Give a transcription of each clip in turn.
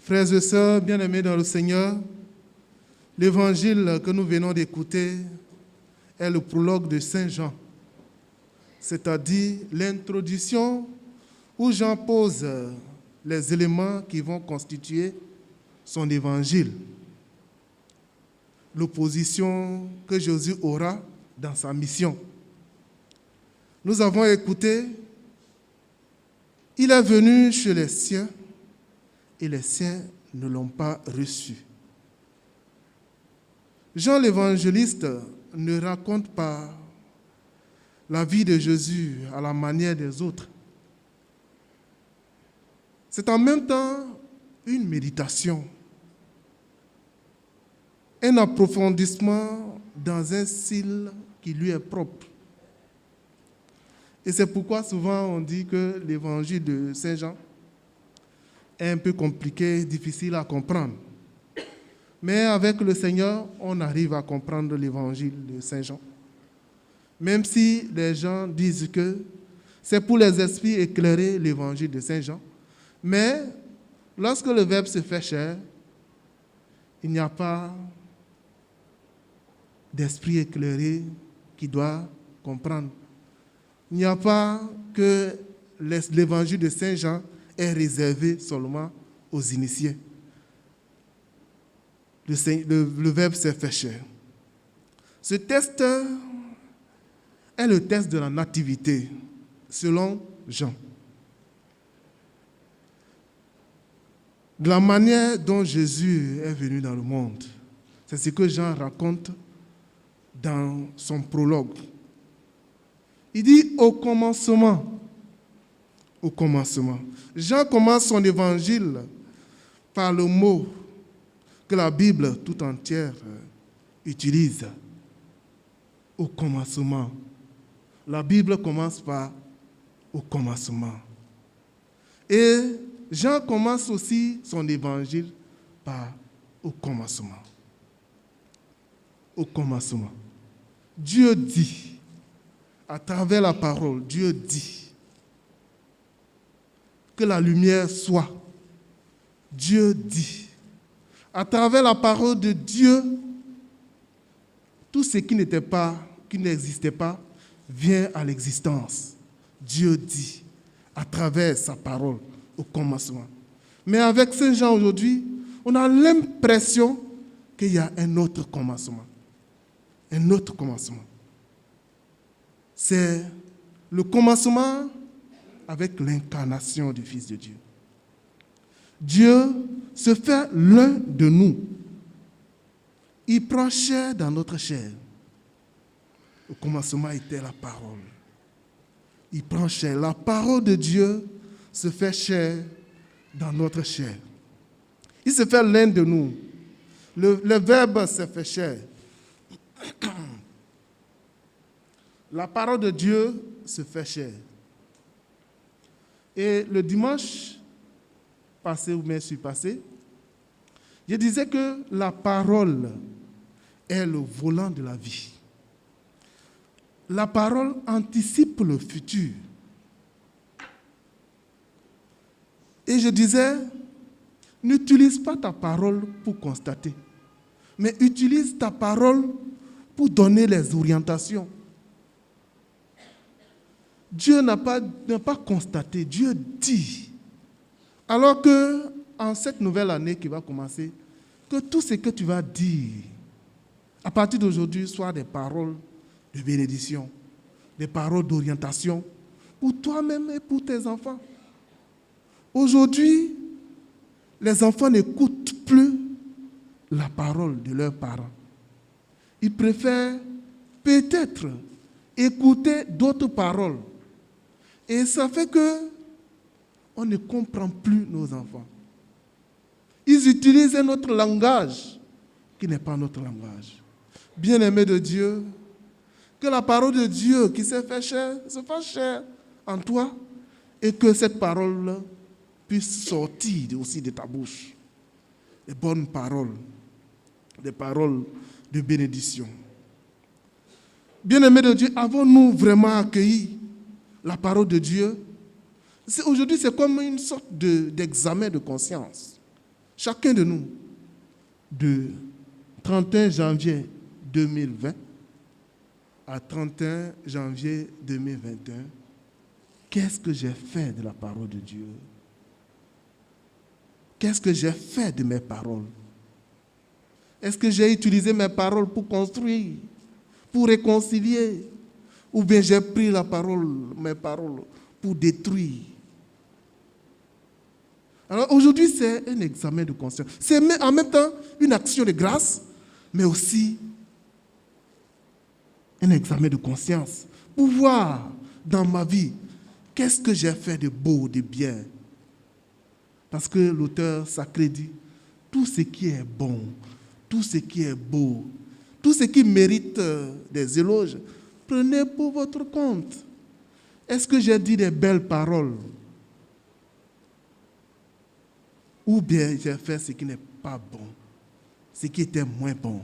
Frères et sœurs, bien-aimés dans le Seigneur, l'évangile que nous venons d'écouter est le prologue de Saint Jean, c'est-à-dire l'introduction où Jean pose les éléments qui vont constituer son évangile, l'opposition que Jésus aura dans sa mission. Nous avons écouté, il est venu chez les siens et les siens ne l'ont pas reçu. Jean l'évangéliste ne raconte pas la vie de Jésus à la manière des autres. C'est en même temps une méditation, un approfondissement dans un style qui lui est propre. Et c'est pourquoi souvent on dit que l'évangile de Saint Jean est un peu compliqué, difficile à comprendre. Mais avec le Seigneur, on arrive à comprendre l'évangile de Saint Jean. Même si les gens disent que c'est pour les esprits éclairer l'évangile de Saint Jean. Mais lorsque le Verbe se fait chair, il n'y a pas d'esprit éclairé qui doit comprendre. Il n'y a pas que l'évangile de Saint Jean est réservé seulement aux initiés. Le Verbe s'est fait chair. Ce test est le test de la nativité, selon Jean. De la manière dont Jésus est venu dans le monde, c'est ce que Jean raconte dans son prologue. Il dit au commencement. Au commencement. Jean commence son évangile par le mot que la Bible tout entière utilise. Au commencement. La Bible commence par au commencement. Et Jean commence aussi son évangile par au commencement. Au commencement. Dieu dit, à travers la parole, Dieu dit que la lumière soit. Dieu dit. À travers la parole de Dieu, tout ce qui n'était pas, qui n'existait pas, vient à l'existence. Dieu dit, à travers sa parole, au commencement. Mais avec Saint Jean aujourd'hui, on a l'impression qu'il y a un autre commencement. Un autre commencement. C'est le commencement avec l'incarnation du Fils de Dieu. Dieu se fait l'un de nous. Il prend chair dans notre chair. Au commencement était la parole. Il prend chair. La parole de Dieu se fait chair dans notre chair. Il se fait l'un de nous. Le Verbe se fait chair. La parole de Dieu se fait chair. Et le dimanche passé ou même surpassé, je disais que la parole est le volant de la vie. La parole anticipe le futur. Et je disais, n'utilise pas ta parole pour constater, mais utilise ta parole pour donner les orientations. Dieu n'a pas constaté, Dieu dit. Alors que, en cette nouvelle année qui va commencer, que tout ce que tu vas dire, à partir d'aujourd'hui, soit des paroles de bénédiction, des paroles d'orientation, pour toi-même et pour tes enfants. Aujourd'hui, les enfants n'écoutent plus la parole de leurs parents. Ils préfèrent peut-être écouter d'autres paroles. Et ça fait que on ne comprend plus nos enfants. Ils utilisent un autre langage qui n'est pas notre langage. Bien-aimés de Dieu, que la parole de Dieu qui s'est fait chair se fasse chair en toi et que cette parole puisse sortir aussi de ta bouche. Des bonnes paroles, des paroles de bénédiction. Bien-aimés de Dieu, avons-nous vraiment accueilli la parole de Dieu? Aujourd'hui, c'est comme une sorte d'examen de conscience. chacun de nous, de 31 janvier 2020 à 31 janvier 2021, qu'est-ce que j'ai fait de la parole de Dieu? Qu'est-ce que j'ai fait de mes paroles? Est-ce que j'ai utilisé mes paroles pour construire, pour réconcilier? Ou bien j'ai pris mes paroles, pour détruire? Alors aujourd'hui, c'est un examen de conscience. C'est en même temps une action de grâce, mais aussi un examen de conscience. Pour voir dans ma vie, qu'est-ce que j'ai fait de beau, de bien? Parce que l'auteur sacré dit, tout ce qui est bon, tout ce qui est beau, tout ce qui mérite des éloges, prenez pour votre compte. Est-ce que j'ai dit des belles paroles? Ou bien j'ai fait ce qui n'est pas bon, ce qui était moins bon?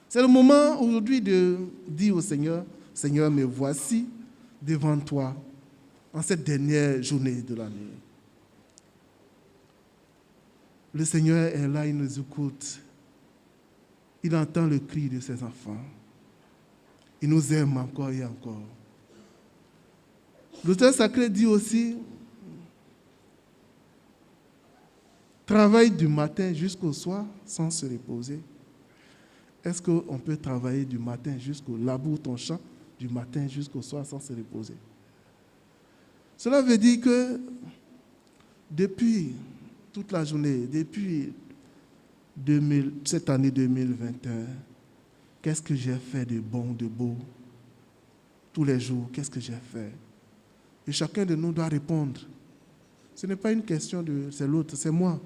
C'est le moment aujourd'hui de dire au Seigneur, Seigneur, me voici devant toi en cette dernière journée de l'année. Le Seigneur est là, il nous écoute. Il entend le cri de ses enfants. Il nous aime encore et encore. L'auteur sacré dit aussi, travaille du matin jusqu'au soir sans se reposer. Est-ce qu'on peut travailler du matin jusqu'au labour ton champ, du matin jusqu'au soir sans se reposer? Cela veut dire que depuis toute la journée, depuis cette année 2021, qu'est-ce que j'ai fait de bon, de beau? Tous les jours, qu'est-ce que j'ai fait? Et chacun de nous doit répondre. Ce n'est pas une question de c'est l'autre, c'est moi.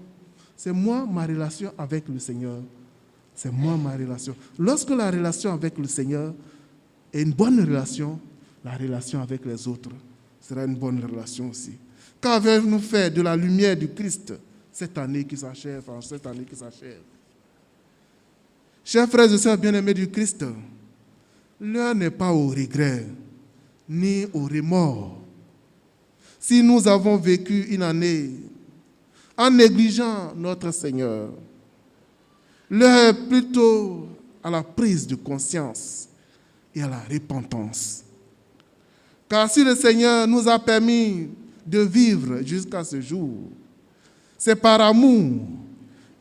C'est moi, ma relation avec le Seigneur. C'est moi, ma relation. Lorsque la relation avec le Seigneur est une bonne relation, la relation avec les autres sera une bonne relation aussi. Qu'avons-nous fait de la lumière du Christ cette année qui s'achève, Chers frères et sœurs bien-aimés du Christ, l'heure n'est pas au regret, ni au remords. Si nous avons vécu une année en négligeant notre Seigneur, l'heure est plutôt à la prise de conscience et à la repentance. Car si le Seigneur nous a permis de vivre jusqu'à ce jour, c'est par amour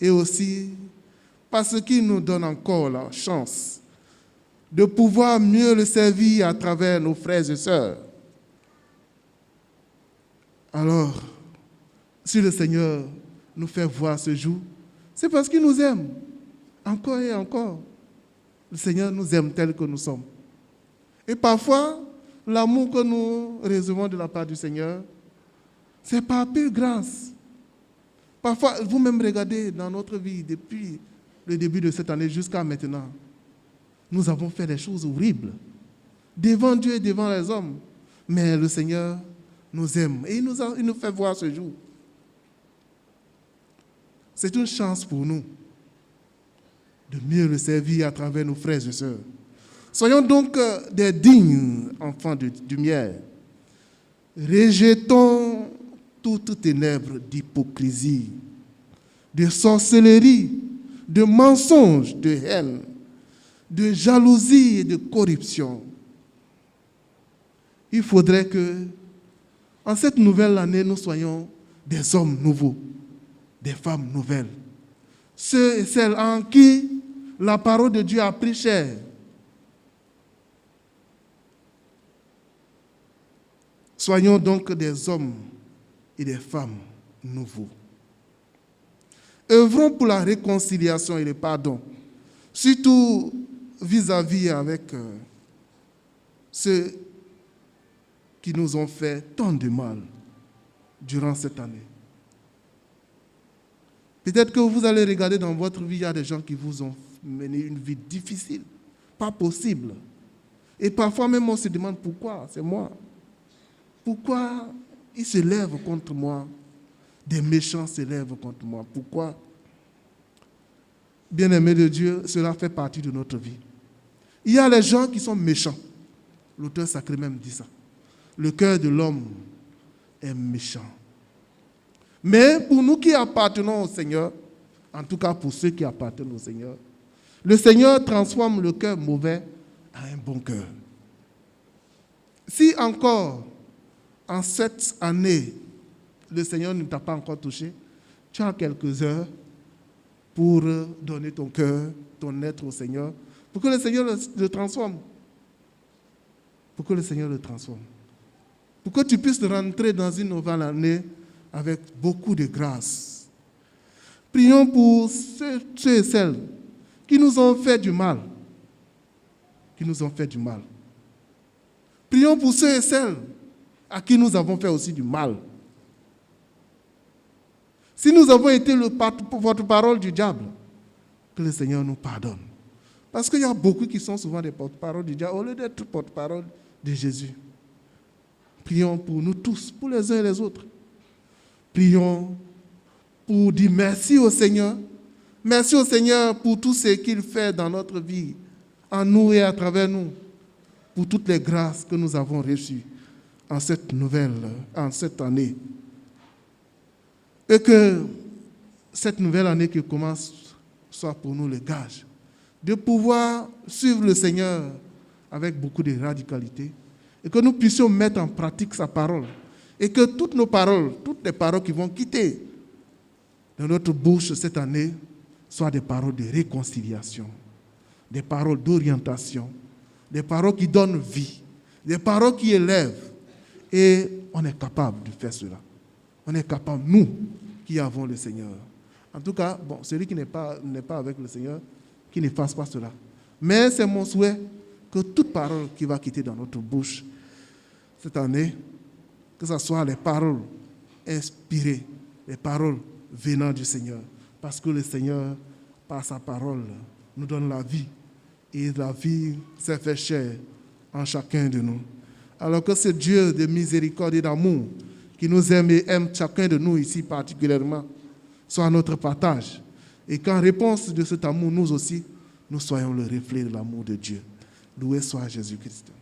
et aussi parce qu'il nous donne encore la chance de pouvoir mieux le servir à travers nos frères et sœurs. Alors, si le Seigneur nous fait voir ce jour, c'est parce qu'il nous aime. Encore et encore. Le Seigneur nous aime tel que nous sommes. Et parfois, l'amour que nous recevons de la part du Seigneur, c'est par pure grâce. Parfois, vous-même regardez dans notre vie depuis le début de cette année jusqu'à maintenant, nous avons fait des choses horribles devant Dieu et devant les hommes. Mais le Seigneur nous aime et il nous fait voir ce jour. C'est une chance pour nous de mieux le servir à travers nos frères et sœurs. Soyons donc des dignes enfants de lumière. Rejetons toute ténèbres d'hypocrisie, de sorcellerie, de mensonges, de haine, de jalousie et de corruption. Il faudrait que, en cette nouvelle année, nous soyons des hommes nouveaux, des femmes nouvelles. Ceux et celles en qui la parole de Dieu a pris chair. Soyons donc des hommes et des femmes nouveaux. Œuvrons pour la réconciliation et le pardon, surtout vis-à-vis avec ceux qui nous ont fait tant de mal durant cette année. Peut-être que vous allez regarder dans votre vie, il y a des gens qui vous ont mené une vie difficile, pas possible. Et parfois même on se demande pourquoi, c'est moi. Pourquoi ils se lèvent contre moi? Des méchants se lèvent contre moi. Pourquoi? Bien-aimés de Dieu, cela fait partie de notre vie. Il y a les gens qui sont méchants. L'auteur sacré même dit ça. Le cœur de l'homme est méchant. Mais pour nous qui appartenons au Seigneur, en tout cas pour ceux qui appartiennent au Seigneur, le Seigneur transforme le cœur mauvais en un bon cœur. Si encore, en cette année, le Seigneur ne t'a pas encore touché, tu as quelques heures pour donner ton cœur, ton être au Seigneur, pour que le Seigneur le transforme. Pour que le Seigneur le transforme. Pour que tu puisses rentrer dans une nouvelle année avec beaucoup de grâce. Prions pour ceux et celles qui nous ont fait du mal. Qui nous ont fait du mal. Prions pour ceux et celles à qui nous avons fait aussi du mal. Si nous avons été le porte-parole du diable, que le Seigneur nous pardonne. Parce qu'il y a beaucoup qui sont souvent des porte-parole du diable au lieu d'être porte-parole de Jésus. Prions pour nous tous, pour les uns et les autres. Prions pour dire merci au Seigneur. Merci au Seigneur pour tout ce qu'il fait dans notre vie, en nous et à travers nous, pour toutes les grâces que nous avons reçues en cette année. Et que cette nouvelle année qui commence soit pour nous le gage de pouvoir suivre le Seigneur avec beaucoup de radicalité et que nous puissions mettre en pratique sa parole et que toutes nos paroles, toutes les paroles qui vont quitter de notre bouche cette année soient des paroles de réconciliation, des paroles d'orientation, des paroles qui donnent vie, des paroles qui élèvent. Et on est capable de faire cela. On est capable, nous, qui avons le Seigneur. En tout cas, celui qui n'est pas avec le Seigneur, qui ne fasse pas cela. Mais c'est mon souhait que toute parole qui va quitter dans notre bouche cette année, que ce soit les paroles inspirées, les paroles venant du Seigneur. Parce que le Seigneur, par sa parole, nous donne la vie. Et la vie s'est fait chair en chacun de nous. Alors que ce Dieu de miséricorde et d'amour, qui nous aime et aime chacun de nous ici particulièrement, soit notre partage. Et qu'en réponse de cet amour, nous aussi, nous soyons le reflet de l'amour de Dieu. Loué soit Jésus-Christ.